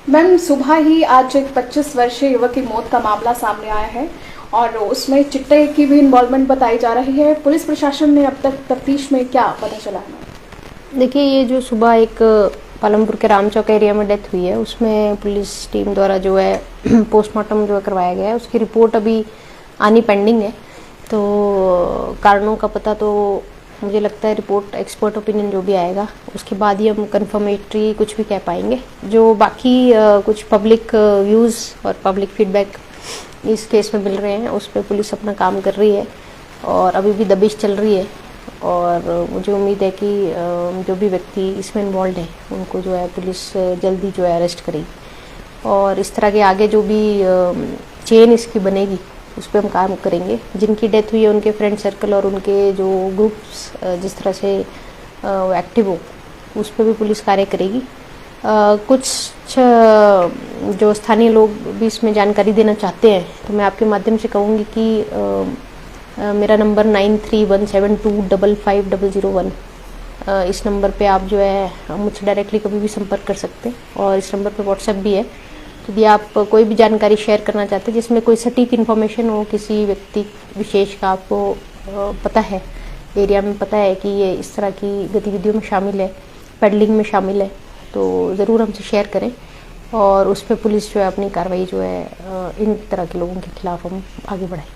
Ma'am, सुबह ही आज एक 25 वर्षीय युवक की मौत का मामला सामने आया है और उसमें चिट्टे की भी इन्वॉल्वमेंट बताई जा रही है। पुलिस प्रशासन ने अब तक तफ्तीश में क्या पता चला है? देखिए, ये जो सुबह एक पालमपुर के राम चौक एरिया में डेथ हुई है, उसमें पुलिस टीम द्वारा जो है पोस्टमार्टम जो है करवाया गया है। उसकी रिपोर्ट अभी आनी पेंडिंग है। तो कारणों का पता तो मुझे लगता है रिपोर्ट एक्सपर्ट ओपिनियन जो भी आएगा उसके बाद ही हम कन्फर्मेटरी कुछ भी कह पाएंगे। जो बाकी कुछ पब्लिक व्यूज़ और पब्लिक फीडबैक इस केस में मिल रहे हैं उस पर पुलिस अपना काम कर रही है और अभी भी दबिश चल रही है। और मुझे उम्मीद है कि जो भी व्यक्ति इसमें इन्वॉल्व है उनको जो है पुलिस जल्दी जो है अरेस्ट करेगी और इस तरह के आगे जो भी चेन इसकी बनेगी उस पर हम काम करेंगे। जिनकी डेथ हुई है उनके फ्रेंड सर्कल और उनके जो ग्रुप्स जिस तरह से एक्टिव हो उस पर भी पुलिस कार्य करेगी। कुछ जो स्थानीय लोग भी इसमें जानकारी देना चाहते हैं तो मैं आपके माध्यम से कहूँगी कि मेरा नंबर 9317255001 इस नंबर पे आप जो है मुझसे डायरेक्टली कभी भी संपर्क कर सकते हैं और इस नंबर पे व्हाट्सएप भी है। यदि आप कोई भी जानकारी शेयर करना चाहते हैं जिसमें कोई सटीक इन्फॉर्मेशन हो किसी व्यक्ति विशेष का, आपको पता है एरिया में पता है कि ये इस तरह की गतिविधियों में शामिल है, पेडलिंग में शामिल है, तो ज़रूर हमसे शेयर करें और उस पर पुलिस जो है अपनी कार्रवाई जो है इन तरह के लोगों के खिलाफ हम आगे बढ़ाएंगे।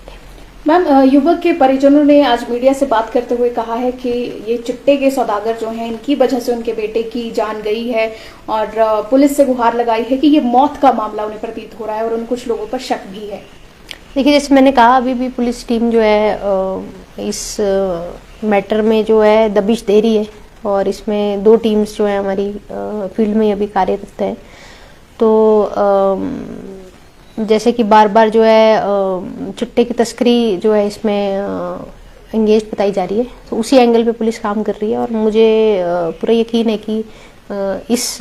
मैम, युवक के परिजनों ने आज मीडिया से बात करते हुए कहा है कि ये चिट्टे के सौदागर जो हैं इनकी वजह से उनके बेटे की जान गई है और पुलिस से गुहार लगाई है कि ये मौत का मामला उन्हें प्रतीत हो रहा है और उन कुछ लोगों पर शक भी है। देखिए, जैसे मैंने कहा अभी भी पुलिस टीम जो है इस मैटर में जो है दबिश दे रही है और इसमें 2 टीम्स जो है हमारी फील्ड में अभी कार्यरत है। तो जैसे कि बार बार जो है चिट्टे की तस्करी जो है इसमें एंगेज बताई जा रही है, तो उसी एंगल पे पुलिस काम कर रही है और मुझे पूरा यकीन है कि इस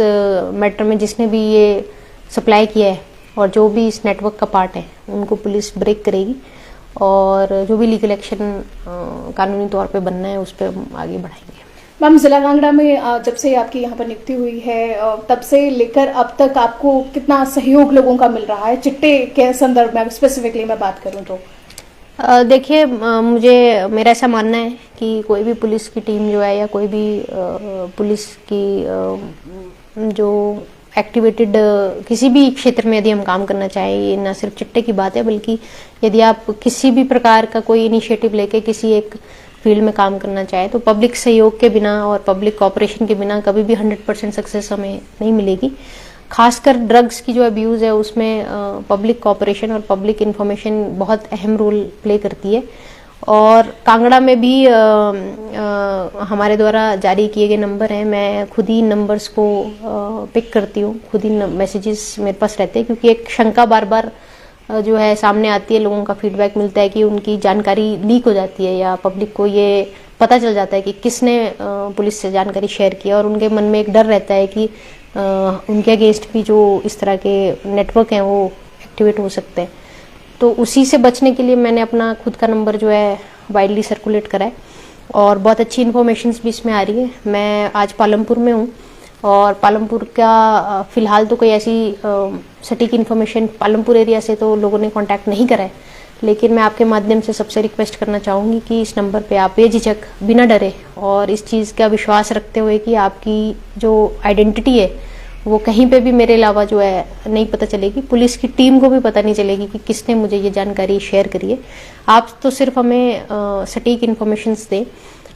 मैटर में जिसने भी ये सप्लाई किया है और जो भी इस नेटवर्क का पार्ट है उनको पुलिस ब्रेक करेगी और जो भी लीगल एक्शन कानूनी तौर पे बनना है उस पर हम आगे बढ़ाएंगे। मैम, जिला कांगड़ा में जब से आपकी यहाँ पर नियुक्ति हुई है तब से लेकर अब तक आपको कितना सहयोग लोगों का मिल रहा है चिट्टे के संदर्भ में, स्पेसिफिकली मैं बात करूँ तो? देखिए, मेरा ऐसा मानना है कि कोई भी पुलिस की टीम जो है या कोई भी पुलिस की जो एक्टिवेटेड किसी भी क्षेत्र में यदि हम काम करना चाहें, ये ना सिर्फ चिट्टे की बात है बल्कि यदि आप किसी भी प्रकार का कोई इनिशिएटिव लेके किसी एक फील्ड में काम करना चाहे तो पब्लिक सहयोग के बिना और पब्लिक कोऑपरेशन के बिना कभी भी 100% सक्सेस हमें नहीं मिलेगी। खासकर ड्रग्स की जो अब्यूज़ है उसमें पब्लिक कोऑपरेशन और पब्लिक इन्फॉर्मेशन बहुत अहम रोल प्ले करती है। और कांगड़ा में भी हमारे द्वारा जारी किए गए नंबर हैं, मैं खुद ही नंबर्स को पिक करती हूँ, खुद ही मैसेजेस मेरे पास रहते हैं क्योंकि एक शंका बार बार जो है सामने आती है, लोगों का फीडबैक मिलता है कि उनकी जानकारी लीक हो जाती है या पब्लिक को ये पता चल जाता है कि किसने पुलिस से जानकारी शेयर किया और उनके मन में एक डर रहता है कि उनके अगेंस्ट भी जो इस तरह के नेटवर्क हैं वो एक्टिवेट हो सकते हैं। तो उसी से बचने के लिए मैंने अपना खुद का नंबर जो है वाइडली सर्कुलेट करा है और बहुत अच्छी इन्फॉर्मेशंस भी इसमें आ रही है। मैं आज पालमपुर में हूँ और पालमपुर का फ़िलहाल तो कोई ऐसी सटीक इन्फॉर्मेशन पालमपुर एरिया से तो लोगों ने कांटेक्ट नहीं करा है, लेकिन मैं आपके माध्यम से सबसे रिक्वेस्ट करना चाहूँगी कि इस नंबर पे आप बेझिझक बिना डरे और इस चीज़ का विश्वास रखते हुए कि आपकी जो आइडेंटिटी है वो कहीं पे भी मेरे अलावा जो है नहीं पता चलेगी, पुलिस की टीम को भी पता नहीं चलेगी कि किसने मुझे ये जानकारी शेयर करी है। आप तो सिर्फ हमें सटीक इन्फॉर्मेशंस दें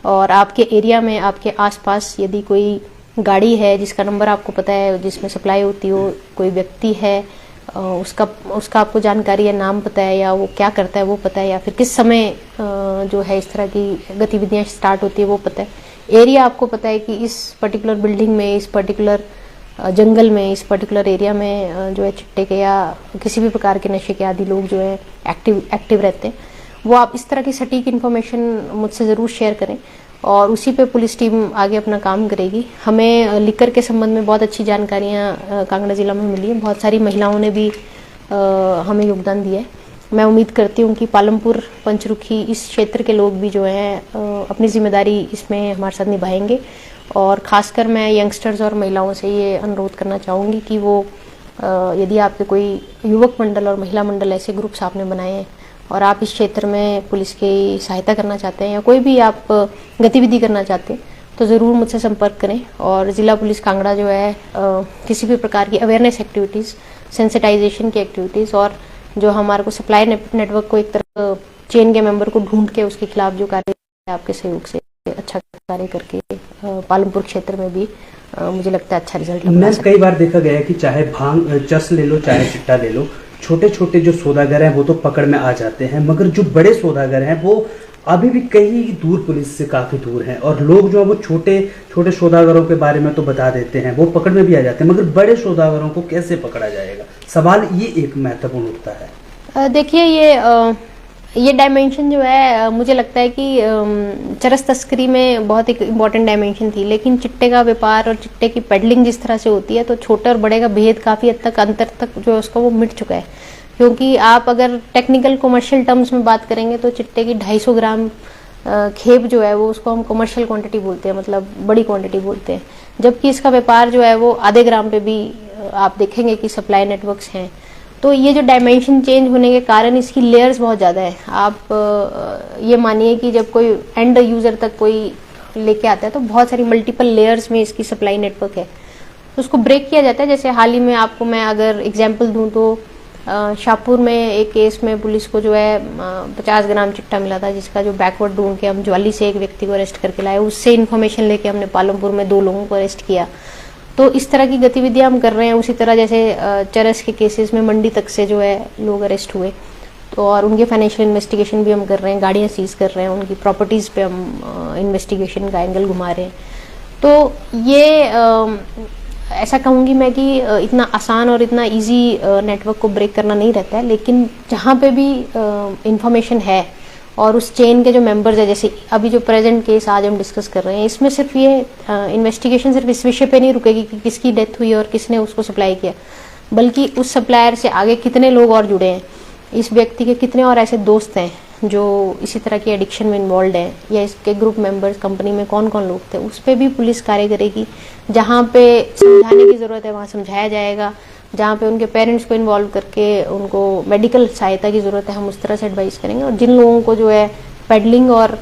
और आपके एरिया में आपके आसपास यदि कोई गाड़ी है जिसका नंबर आपको पता है, जिसमें सप्लाई होती हो, कोई व्यक्ति है उसका आपको जानकारी है, नाम पता है या वो क्या करता है वो पता है या फिर किस समय जो है इस तरह की गतिविधियां स्टार्ट होती है वो पता है, एरिया आपको पता है कि इस पर्टिकुलर बिल्डिंग में, इस पर्टिकुलर जंगल में, इस पर्टिकुलर एरिया में जो है चिट्टे के या किसी भी प्रकार के नशे के आदि लोग जो है एक्टिव रहते हैं, वो आप इस तरह की सटीक इन्फॉर्मेशन मुझसे ज़रूर शेयर करें और उसी पे पुलिस टीम आगे अपना काम करेगी। हमें लिकर के संबंध में बहुत अच्छी जानकारियाँ कांगड़ा जिला में मिली है, बहुत सारी महिलाओं ने भी हमें योगदान दिया है। मैं उम्मीद करती हूँ कि पालमपुर, पंचरुखी इस क्षेत्र के लोग भी जो हैं अपनी जिम्मेदारी इसमें हमारे साथ निभाएंगे और ख़ासकर मैं यंगस्टर्स और महिलाओं से ये अनुरोध करना चाहूँगी कि वो यदि आपके कोई युवक मंडल और महिला मंडल ऐसे ग्रुप्स आपने बनाए हैं और आप इस क्षेत्र में पुलिस की सहायता करना चाहते हैं या कोई भी आप गतिविधि करना चाहते हैं तो ज़रूर मुझसे संपर्क करें। और ज़िला पुलिस कांगड़ा जो है किसी भी प्रकार की अवेयरनेस एक्टिविटीज़, सेंसिटाइजेशन की एक्टिविटीज़ और जो हमारे को सप्लाई नेटवर्क को एक तरह चेन के मेंबर को ढूंढ के उसके खिलाफ जो कार्य आपके सहयोग से अच्छा कार्य करके पालमपुर क्षेत्र में भी मुझे लगता है अच्छा रिजल्ट मैं कई बार देखा गया है कि चाहे भांग चस ले लो चाहे चिट्टा ले लो, छोटे छोटे जो सौदागर हैं वो तो पकड़ में आ जाते हैं, मगर जो बड़े सौदागर हैं वो अभी भी कहीं दूर पुलिस से काफी दूर हैं। और लोग जो है वो छोटे छोटे सौदागरों के बारे में तो बता देते हैं, वो पकड़ में भी आ जाते हैं, मगर बड़े सौदागरों को कैसे पकड़ा जाएगा, सवाल ये एक महत्वपूर्ण उठता है। देखिए ये डायमेंशन जो है मुझे लगता है कि चरस तस्करी में बहुत एक इम्पॉर्टेंट डायमेंशन थी, लेकिन चिट्टे का व्यापार और चिट्टे की पेडलिंग जिस तरह से होती है तो छोटे और बड़े का भेद काफ़ी हद तक अंतर तक जो है उसका वो मिट चुका है। क्योंकि आप अगर टेक्निकल कमर्शियल टर्म्स में बात करेंगे तो चिट्टे की 250 ग्राम खेप जो है वो उसको हम कमर्शियल क्वांटिटी बोलते हैं, मतलब बड़ी क्वांटिटी बोलते हैं, जबकि इसका व्यापार जो है वो आधे ग्राम पे भी आप देखेंगे कि सप्लाई नेटवर्क्स हैं। तो ये जो डायमेंशन चेंज होने के कारण इसकी लेयर्स बहुत ज़्यादा है। आप ये मानिए कि जब कोई एंड यूज़र तक कोई लेके आता है तो बहुत सारी मल्टीपल लेयर्स में इसकी सप्लाई नेटवर्क है, तो उसको ब्रेक किया जाता है। जैसे हाल ही में आपको मैं अगर एग्जांपल दूं तो शाहपुर में एक केस में पुलिस को जो है 50 ग्राम चिट्टा मिला था, जिसका जो बैकवर्ड ढूंढ के हम ज्वाली से एक व्यक्ति को अरेस्ट करके लाए, उससे इन्फॉर्मेशन लेके हमने पालमपुर में 2 लोगों को अरेस्ट किया। तो इस तरह की गतिविधियां हम कर रहे हैं। उसी तरह जैसे चरस के केसेस में मंडी तक से जो है लोग अरेस्ट हुए, तो और उनके फाइनेंशियल इन्वेस्टिगेशन भी हम कर रहे हैं, गाड़ियां सीज कर रहे हैं, उनकी प्रॉपर्टीज़ पे हम इन्वेस्टिगेशन का एंगल घुमा रहे हैं। तो ये ऐसा कहूँगी मैं कि इतना आसान और इतना इजी नेटवर्क को ब्रेक करना नहीं रहता है, लेकिन जहाँ पे भी इंफॉर्मेशन है और उस चेन के जो मेंबर्स है, जैसे अभी जो प्रेजेंट केस आज हम डिस्कस कर रहे हैं, इसमें सिर्फ ये इन्वेस्टिगेशन सिर्फ इस विषय पे नहीं रुकेगी कि किसकी डेथ हुई और किसने उसको सप्लाई किया, बल्कि उस सप्लायर से आगे कितने लोग और जुड़े हैं, इस व्यक्ति के कितने और ऐसे दोस्त हैं जो इसी तरह की एडिक्शन में इन्वॉल्व हैं, या इसके ग्रुप मेंबर्स कंपनी में कौन कौन लोग थे, उस पर भी पुलिस कार्य करेगी। जहाँ पे समझाने की ज़रूरत है वहाँ समझाया जाएगा, जहाँ पे उनके पेरेंट्स को इन्वॉल्व करके उनको मेडिकल सहायता की ज़रूरत है हम उस तरह से एडवाइस करेंगे। और जिन लोगों को जो है पेडलिंग और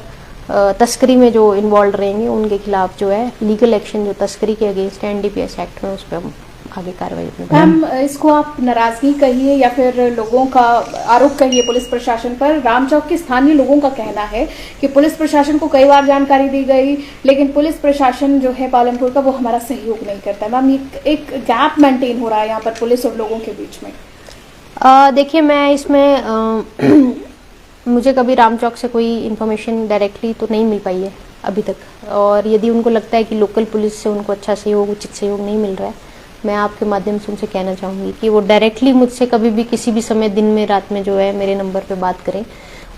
तस्करी में जो इन्वॉल्व रहेंगे उनके खिलाफ जो है लीगल एक्शन जो तस्करी के अगेंस्ट है NDPS एक्ट में, उस पर हम आगे कार्रवाई करेंगे। मैम, इसको आप नाराजगी कहिए या फिर लोगों का आरोप कहिए पुलिस प्रशासन पर, रामचौक के स्थानीय लोगों का कहना है कि पुलिस प्रशासन को कई बार जानकारी दी गई, लेकिन पुलिस प्रशासन जो है पालमपुर का वो हमारा सहयोग नहीं करता। मैम, एक गैप मेंटेन हो रहा है यहाँ पर पुलिस और लोगों के बीच में। देखिए, मैं इसमें मुझे कभी रामचौक से कोई इन्फॉर्मेशन डायरेक्टली तो नहीं मिल पाई है अभी तक, और यदि उनको लगता है कि लोकल पुलिस से उनको अच्छा सहयोग, उचित सहयोग नहीं मिल रहा है, मैं आपके माध्यम से उनसे कहना चाहूँगी कि वो डायरेक्टली मुझसे कभी भी किसी भी समय, दिन में रात में जो है मेरे नंबर पे बात करें।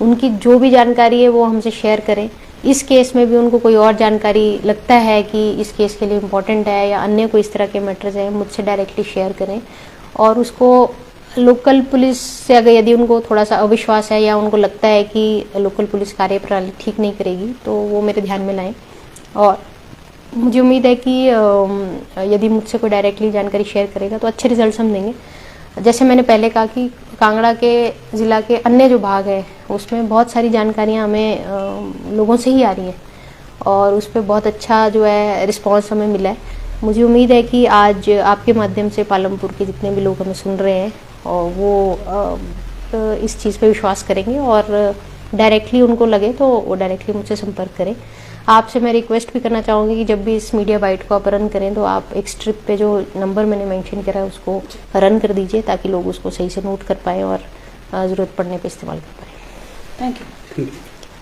उनकी जो भी जानकारी है वो हमसे शेयर करें। इस केस में भी उनको कोई और जानकारी लगता है कि इस केस के लिए इम्पोर्टेंट है या अन्य कोई इस तरह के मैटर्स हैं, मुझसे डायरेक्टली शेयर करें। और उसको लोकल पुलिस से अगर यदि उनको थोड़ा सा अविश्वास है या उनको लगता है कि लोकल पुलिस कार्यप्रणाली ठीक नहीं करेगी तो वो मेरे ध्यान में लाएं। और मुझे उम्मीद है कि यदि मुझसे कोई डायरेक्टली जानकारी शेयर करेगा तो अच्छे रिजल्ट्स हम देंगे। जैसे मैंने पहले कहा कि कांगड़ा के ज़िला के अन्य जो भाग है उसमें बहुत सारी जानकारियां हमें लोगों से ही आ रही हैं और उस पर बहुत अच्छा जो है रिस्पांस हमें मिला है। मुझे उम्मीद है कि आज आपके माध्यम से पालमपुर के जितने भी लोग हमें सुन रहे हैं और वो इस चीज़ पे विश्वास करेंगे और डायरेक्टली उनको लगे तो वो डायरेक्टली मुझसे संपर्क करें। आपसे मैं रिक्वेस्ट भी करना चाहूँगी कि जब भी इस मीडिया बाइट को आप रन करें तो आप एक स्ट्रिप पे जो नंबर मैंने मेंशन करा है उसको रन कर दीजिए ताकि लोग उसको सही से नोट कर पाएँ और ज़रूरत पड़ने पे इस्तेमाल कर पाएँ। Thank you.